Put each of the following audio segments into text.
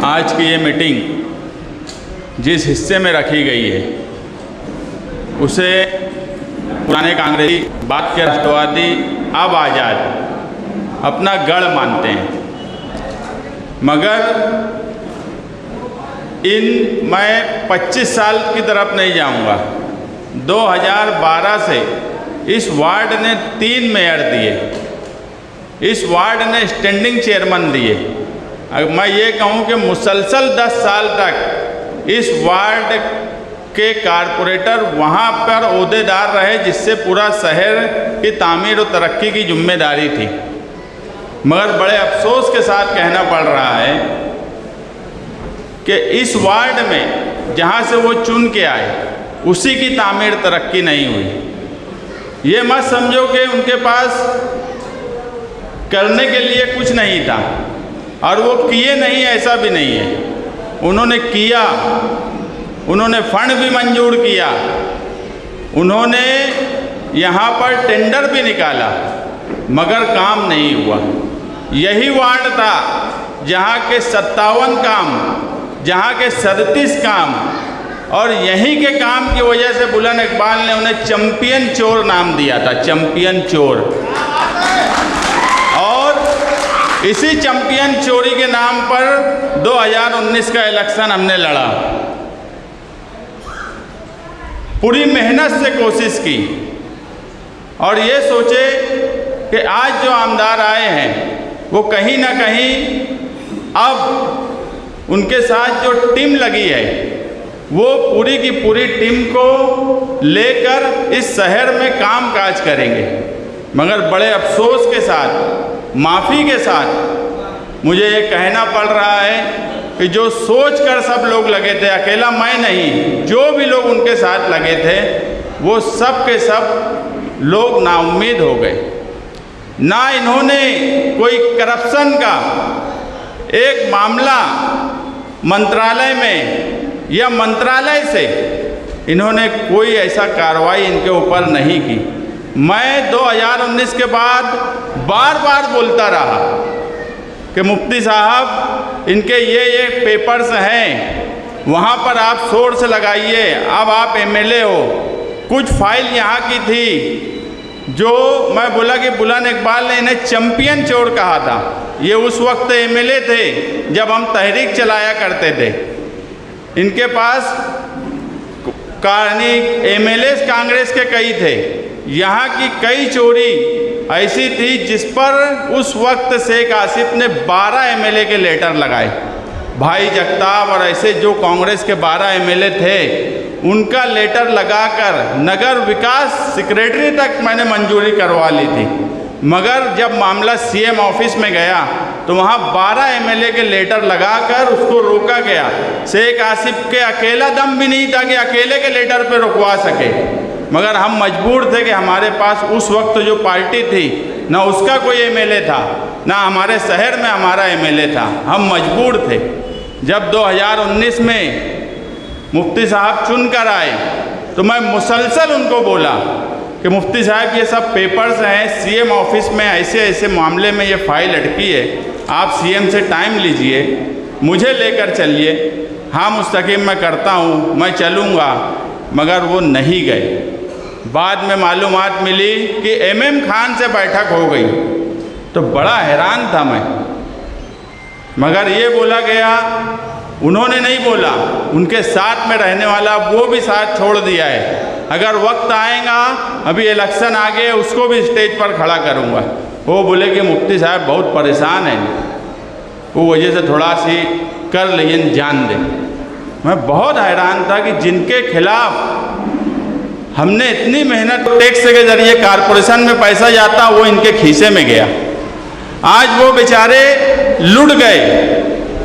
आज की ये मीटिंग जिस हिस्से में रखी गई है उसे पुराने कांग्रेसी बात के राष्ट्रवादी अब आज़ाद अपना गढ़ मानते हैं, मगर मैं 25 साल की तरफ नहीं जाऊंगा। 2012 से इस वार्ड ने 3 मेयर दिए, इस वार्ड ने स्टैंडिंग चेयरमैन दिए। अगर मैं ये कहूँ कि मुसलसल 10 साल तक इस वार्ड के कारपोरेटर वहाँ पर ओहदेदार रहे, जिससे पूरा शहर की तामीर और तरक्की की जिम्मेदारी थी। मगर बड़े अफसोस के साथ कहना पड़ रहा है कि इस वार्ड में जहाँ से वो चुन के आए उसी की तामीर तरक्की नहीं हुई। ये मत समझो कि उनके पास करने के लिए कुछ नहीं था और वो किए नहीं, ऐसा भी नहीं है। उन्होंने किया, उन्होंने फंड भी मंजूर किया, उन्होंने यहाँ पर टेंडर भी निकाला, मगर काम नहीं हुआ। यही वार्ड था जहाँ के 57 काम, जहाँ के 37 काम, और यहीं के काम की वजह से बुलंद इकबाल ने उन्हें चैंपियन चोर नाम दिया था, चैंपियन चोर। और इसी चैंपियन चोरी के नाम पर 2019 का इलेक्शन हमने लड़ा। पूरी मेहनत से कोशिश की और ये सोचे कि आज जो आमदार आए हैं वो कहीं ना कहीं अब उनके साथ जो टीम लगी है वो पूरी की पूरी टीम को लेकर इस शहर में काम काज करेंगे। मगर बड़े अफसोस के साथ, माफ़ी के साथ मुझे ये कहना पड़ रहा है कि जो सोच कर सब लोग लगे थे, अकेला मैं नहीं, जो भी लोग उनके साथ लगे थे वो सब के सब लोग नाउम्मीद हो गए। ना इन्होंने कोई करप्शन का एक मामला मंत्रालय में या मंत्रालय से इन्होंने कोई ऐसा कार्रवाई इनके ऊपर नहीं की। मैं 2019 के बाद बार बार बोलता रहा कि मुफ्ती साहब इनके ये पेपर्स हैं, वहाँ पर आप सोर्स लगाइए, अब आप एमएलए हो। कुछ फाइल यहाँ की थी जो मैं बोला कि बुलंद इकबाल ने इन्हें चैंपियन चोर कहा था। ये उस वक्त एमएलए थे जब हम तहरीक चलाया करते थे। इनके पास एमएलए कांग्रेस के कई थे। यहाँ की कई चोरी ऐसी थी जिस पर उस वक्त शेख आसिफ ने 12 एमएलए के लेटर लगाए। भाई जगताप और ऐसे जो कांग्रेस के 12 एमएलए थे उनका लेटर लगाकर नगर विकास सेक्रेटरी तक मैंने मंजूरी करवा ली थी। मगर जब मामला सीएम ऑफिस में गया तो वहाँ 12 एमएलए के लेटर लगाकर उसको रोका गया। शेख आसिफ के अकेला दम भी नहीं था कि अकेले के लेटर पे रुकवा सके, मगर हम मजबूर थे कि हमारे पास उस वक्त जो पार्टी थी ना उसका कोई एमएलए था, ना हमारे शहर में हमारा एमएलए था। हम मजबूर थे। जब 2019 में मुफ्ती साहब चुन कर आए तो मैं मुसलसल उनको बोला कि मुफ्ती साहब ये सब पेपर्स हैं, सीएम ऑफिस में ऐसे ऐसे मामले में ये फाइल अटकी है, आप सीएम से टाइम लीजिए, मुझे लेकर चलिए। हाँ मुस्तकीम मैं करता हूँ, मैं चलूँगा। मगर वो नहीं गए। बाद में मालूमात मिली कि एमएम खान से बैठक हो गई, तो बड़ा हैरान था मैं। मगर ये बोला गया, उन्होंने नहीं बोला, उनके साथ में रहने वाला वो भी साथ छोड़ दिया है। अगर वक्त आएगा, अभी इलेक्शन आ गए, उसको भी स्टेज पर खड़ा करूँगा। वो बोले कि मुफ्ती साहब बहुत परेशान हैं, वो वजह से थोड़ा सी कर लेकिन जान दें। मैं बहुत हैरान था कि जिनके खिलाफ हमने इतनी मेहनत, टैक्स के जरिए कारपोरेशन में पैसा जाता वो इनके खीसे में गया। आज वो बेचारे लुट गए,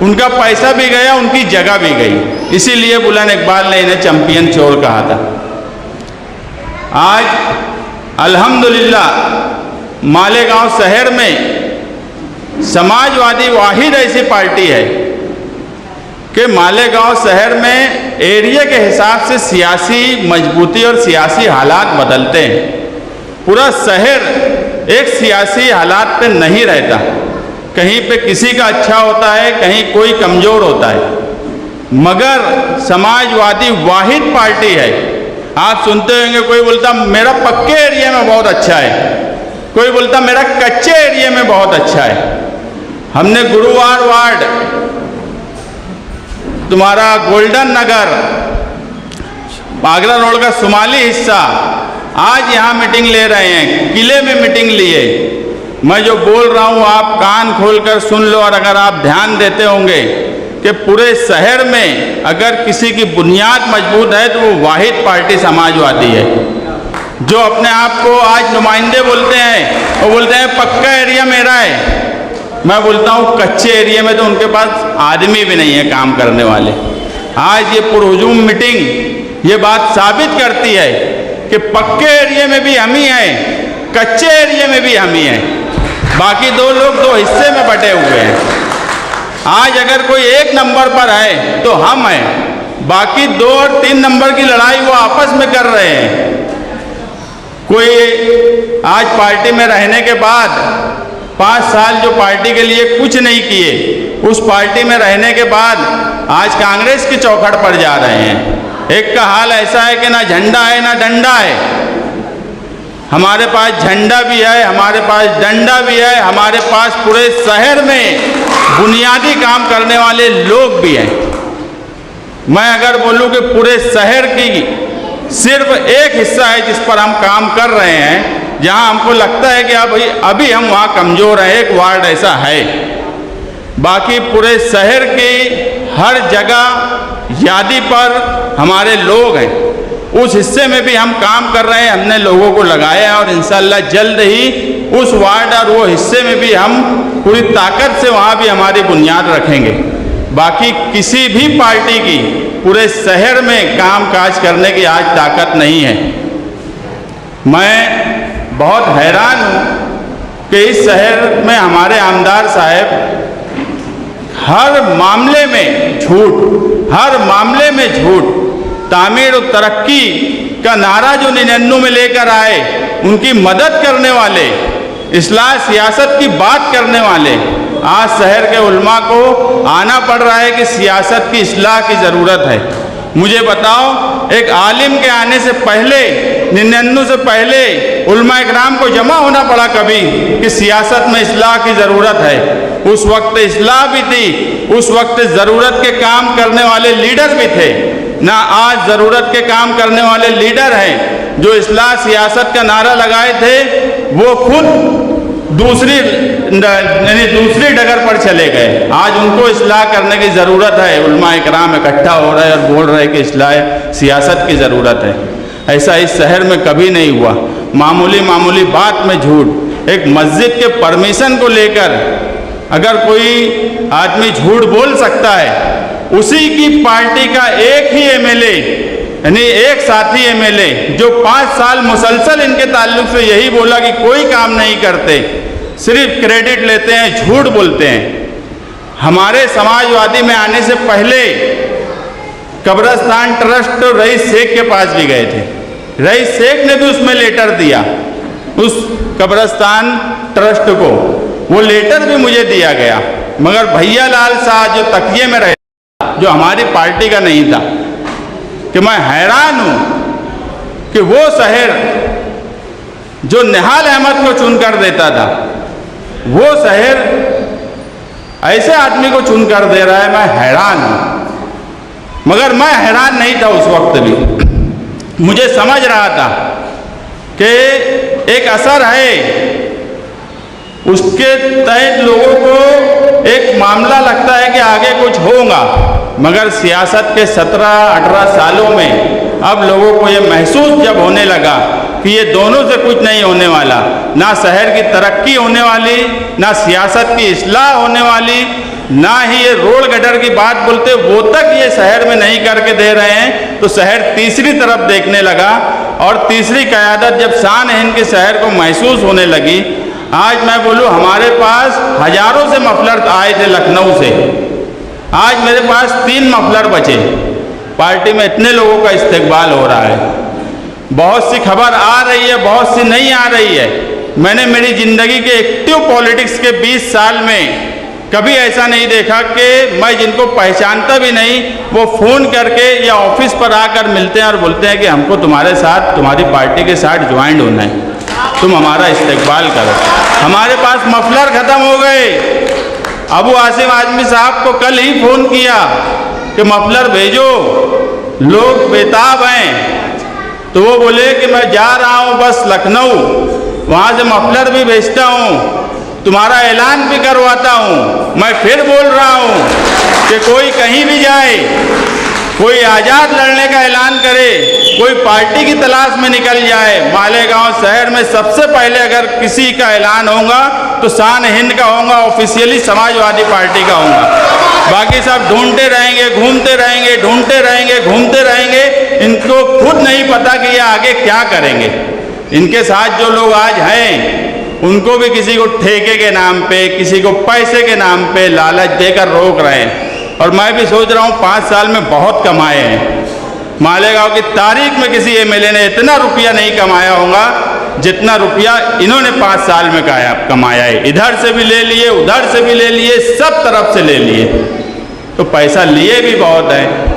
उनका पैसा भी गया, उनकी जगह भी गई। इसीलिए बुलंद इकबाल ने इन्हें चैंपियन चोर कहा था। आज अल्हम्दुलिल्लाह मालेगांव शहर में समाजवादी वाहिद ऐसी पार्टी है कि मालेगांव शहर में एरिया के हिसाब से सियासी मजबूती और सियासी हालात बदलते हैं। पूरा शहर एक सियासी हालात पे नहीं रहता। कहीं पे किसी का अच्छा होता है, कहीं कोई कमज़ोर होता है, मगर समाजवादी वाहिद पार्टी है। आप सुनते होंगे कोई बोलता मेरा पक्के एरिया में बहुत अच्छा है, कोई बोलता मेरा कच्चे एरिया में बहुत अच्छा है। हमने गुरुवार वार्ड, तुम्हारा गोल्डन नगर, आगरा रोड का शुमाली हिस्सा, आज यहाँ मीटिंग ले रहे हैं, किले में मीटिंग लिए। मैं जो बोल रहा हूँ आप कान खोलकर सुन लो, और अगर आप ध्यान देते होंगे कि पूरे शहर में अगर किसी की बुनियाद मजबूत है तो वो वाहिद पार्टी समाजवादी है। जो अपने आप को आज नुमाइंदे बोलते हैं, वो बोलते हैं पक्का एरिया मेरा है। मैं बोलता हूँ कच्चे एरिया में तो उनके पास आदमी भी नहीं है काम करने वाले। आज ये पुरहुजूम मीटिंग ये बात साबित करती है कि पक्के एरिया में भी हम ही हैं, कच्चे एरिया में भी हम ही हैं, बाकी दो लोग दो हिस्से में बटे हुए हैं। आज अगर कोई एक नंबर पर है तो हम हैं, बाकी 2 और 3 नंबर की लड़ाई वो आपस में कर रहे हैं। कोई आज पार्टी में रहने के बाद 5 साल जो पार्टी के लिए कुछ नहीं किए, उस पार्टी में रहने के बाद आज कांग्रेस की चौखट पर जा रहे हैं। एक का हाल ऐसा है कि ना झंडा है ना डंडा है। हमारे पास झंडा भी है, हमारे पास डंडा भी है, हमारे पास पूरे शहर में बुनियादी काम करने वाले लोग भी हैं। मैं अगर बोलूं कि पूरे शहर की सिर्फ एक हिस्सा है जिस पर हम काम कर रहे हैं, जहां हमको लगता है कि अभी हम वहां कमज़ोर हैं, एक वार्ड ऐसा है। बाकी पूरे शहर की हर जगह यादी पर हमारे लोग हैं, उस हिस्से में भी हम काम कर रहे हैं। हमने लोगों को लगाया और इंशाअल्लाह जल्द ही उस वार्ड और वो हिस्से में भी हम पूरी ताकत से वहाँ भी हमारी बुनियाद रखेंगे। बाकी किसी भी पार्टी की पूरे शहर में काम काज करने की आज ताकत नहीं है। मैं बहुत हैरान हूँ कि इस शहर में हमारे आमदार साहब हर मामले में झूठ, हर मामले में झूठ। तामीर और तरक्की का नारा जो 99 में लेकर आए, उनकी मदद करने वाले, इस्लाह सियासत की बात करने वाले, आज शहर के उलमा को आना पड़ रहा है कि सियासत की इस्लाह की ज़रूरत है। मुझे बताओ, एक आलिम के आने से पहले 99 से पहले उलमा इकराम को जमा होना पड़ा कभी कि सियासत में इस्लाह की ज़रूरत है। उस वक्त इस्लाह भी थी, उस वक्त ज़रूरत के काम करने वाले लीडर भी थे। ना आज ज़रूरत के काम करने वाले लीडर हैं। जो इस्लाह सियासत का नारा लगाए थे वो खुद दूसरी डगर पर चले गए। आज उनको इस्लाह करने की ज़रूरत है। उलमा इकराम इकट्ठा हो रहे हैं और बोल रहे हैं कि इस्लाह सियासत की ज़रूरत है। ऐसा इस शहर में कभी नहीं हुआ। मामूली बात में झूठ। एक मस्जिद के परमिशन को लेकर अगर कोई आदमी झूठ बोल सकता है, उसी की पार्टी का एक ही एमएलए, यानी एक साथी एमएलए जो 5 साल मुसलसल इनके ताल्लुक से यही बोला कि कोई काम नहीं करते, सिर्फ क्रेडिट लेते हैं, झूठ बोलते हैं। हमारे समाजवादी में आने से पहले कब्रिस्तान ट्रस्ट रईस शेख के पास भी गए थे। रईस शेख ने भी उसमें लेटर दिया उस कब्रिस्तान ट्रस्ट को, वो लेटर भी मुझे दिया गया। मगर भैया लाल शाह जो तकिए में रहे, जो हमारी पार्टी का नहीं था, कि मैं हैरान हूँ कि वो शहर जो निहाल अहमद को चुनकर देता था, वो शहर ऐसे आदमी को चुनकर दे रहा है। मैं हैरान हूँ। मगर मैं हैरान नहीं था उस वक्त भी। मुझे समझ रहा था कि एक असर है, उसके तहत लोगों को एक मामला लगता है कि आगे कुछ होगा। मगर सियासत के 17-18 सालों में अब लोगों को ये महसूस जब होने लगा कि ये दोनों से कुछ नहीं होने वाला, ना शहर की तरक्की होने वाली, ना सियासत की इस्लाह होने वाली, ना ही ये रोड गटर की बात बोलते वो तक ये शहर में नहीं करके दे रहे हैं, तो शहर तीसरी तरफ देखने लगा। और तीसरी क़यादत जब शान हिंद के शहर को महसूस होने लगी, आज मैं बोलूँ हमारे पास हज़ारों से मफलर आए थे लखनऊ से, आज मेरे पास 3 मफलर बचे। पार्टी में इतने लोगों का इस्तकबाल हो रहा है। बहुत सी खबर आ रही है, बहुत सी नहीं आ रही है। मैंने मेरी ज़िंदगी के एक्टिव पॉलिटिक्स के 20 साल में कभी ऐसा नहीं देखा कि मैं जिनको पहचानता भी नहीं वो फ़ोन करके या ऑफिस पर आकर मिलते हैं और बोलते हैं कि हमको तुम्हारे साथ, तुम्हारी पार्टी के साथ ज्वाइंट होना है, तुम हमारा इस्तेकबाल करो। हमारे पास मफलर ख़त्म हो गए। अबू आसिम आजमी साहब को कल ही फ़ोन किया कि मफलर भेजो, लोग बेताब हैं। तो वो बोले कि मैं जा रहा हूँ बस लखनऊ, वहाँ से मफलर भी भेजता हूँ, तुम्हारा ऐलान भी करवाता हूँ। मैं फिर बोल रहा हूँ कि कोई कहीं भी जाए, कोई आज़ाद लड़ने का ऐलान करे, कोई पार्टी की तलाश में निकल जाए, मालेगांव शहर में सबसे पहले अगर किसी का ऐलान होगा तो शान हिंद का होगा, ऑफिशियली समाजवादी पार्टी का होगा। बाकी सब ढूंढते रहेंगे, घूमते रहेंगे, ढूंढते रहेंगे, घूमते रहेंगे। इनको खुद नहीं पता कि ये आगे क्या करेंगे। इनके साथ जो लोग आज हैं उनको भी किसी को ठेके के नाम पे, किसी को पैसे के नाम पे लालच देकर रोक रहे हैं। और मैं भी सोच रहा हूँ 5 साल में बहुत कमाए हैं। मालेगांव की तारीख में किसी एमएलए ने इतना रुपया नहीं कमाया होगा जितना रुपया इन्होंने 5 साल में कमाया है। इधर से भी ले लिए, उधर से भी ले लिए, सब तरफ से ले लिए, तो पैसा लिए भी बहुत है।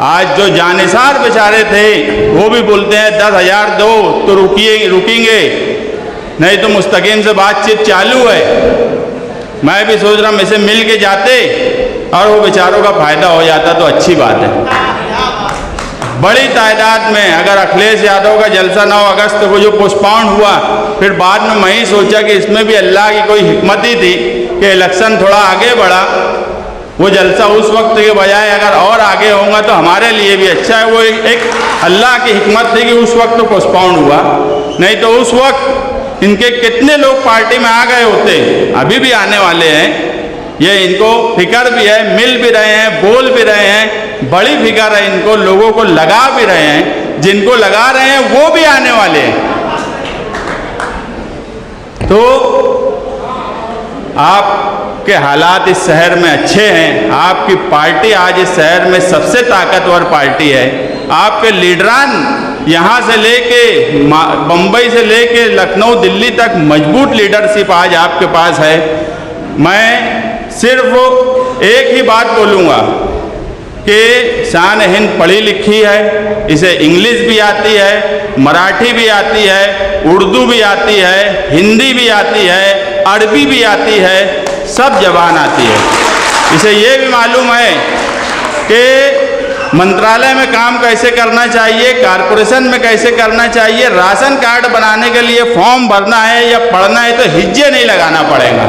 आज जो जानिसार बेचारे थे वो भी बोलते हैं 10,000 दो तो रुकेंगे, नहीं तो मुस्तकीम से बातचीत चालू है। मैं भी सोच रहा हूँ इसे मिल के जाते और वो बेचारों का फ़ायदा हो जाता तो अच्छी बात है। बड़ी तादाद में अगर अखिलेश यादव का जलसा 9 अगस्त को जो पोस्टपोन हुआ, फिर बाद में मैं ही सोचा कि इसमें भी अल्लाह की कोई हिकमत ही थी कि इलेक्शन थोड़ा आगे बढ़ा। वो जलसा उस वक्त के बजाय अगर और आगे होगा तो हमारे लिए भी अच्छा है। वो एक अल्लाह की हिकमत थी कि उस वक्त तो पोस्टपोन हुआ, नहीं तो उस वक्त इनके कितने लोग पार्टी में आ गए होते, अभी भी आने वाले हैं। ये इनको फिक्र भी है, मिल भी रहे हैं, बोल भी रहे हैं, बड़ी फिक्र है इनको, लोगों को लगा भी रहे हैं, जिनको लगा रहे हैं वो भी आने वाले हैं। तो आपके हालात इस शहर में अच्छे हैं, आपकी पार्टी आज इस शहर में सबसे ताकतवर पार्टी है। आपके लीडरान यहाँ से लेके बम्बई से लेके लखनऊ, दिल्ली तक मजबूत लीडरशिप आज आपके पास है। मैं सिर्फ एक ही बात बोलूँगा कि शान हिंद पढ़ी लिखी है, इसे इंग्लिश भी आती है, मराठी भी आती है, उर्दू भी आती है, हिंदी भी आती है, अरबी भी आती है, सब जबान आती है। इसे ये भी मालूम है कि मंत्रालय में काम कैसे करना चाहिए, कारपोरेशन में कैसे करना चाहिए, राशन कार्ड बनाने के लिए फॉर्म भरना है या पढ़ना है तो हिज्जे नहीं लगाना पड़ेगा,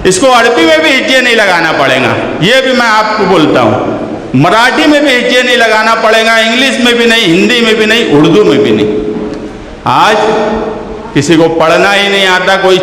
इसको अरबी में भी हिज्जे नहीं लगाना पड़ेगा। ये भी मैं आपको बोलता हूँ, मराठी में भी हिज्जे नहीं लगाना पड़ेगा, इंग्लिश में भी नहीं, हिंदी में भी नहीं, उर्दू में भी नहीं। आज किसी को पढ़ना ही नहीं आता, कोई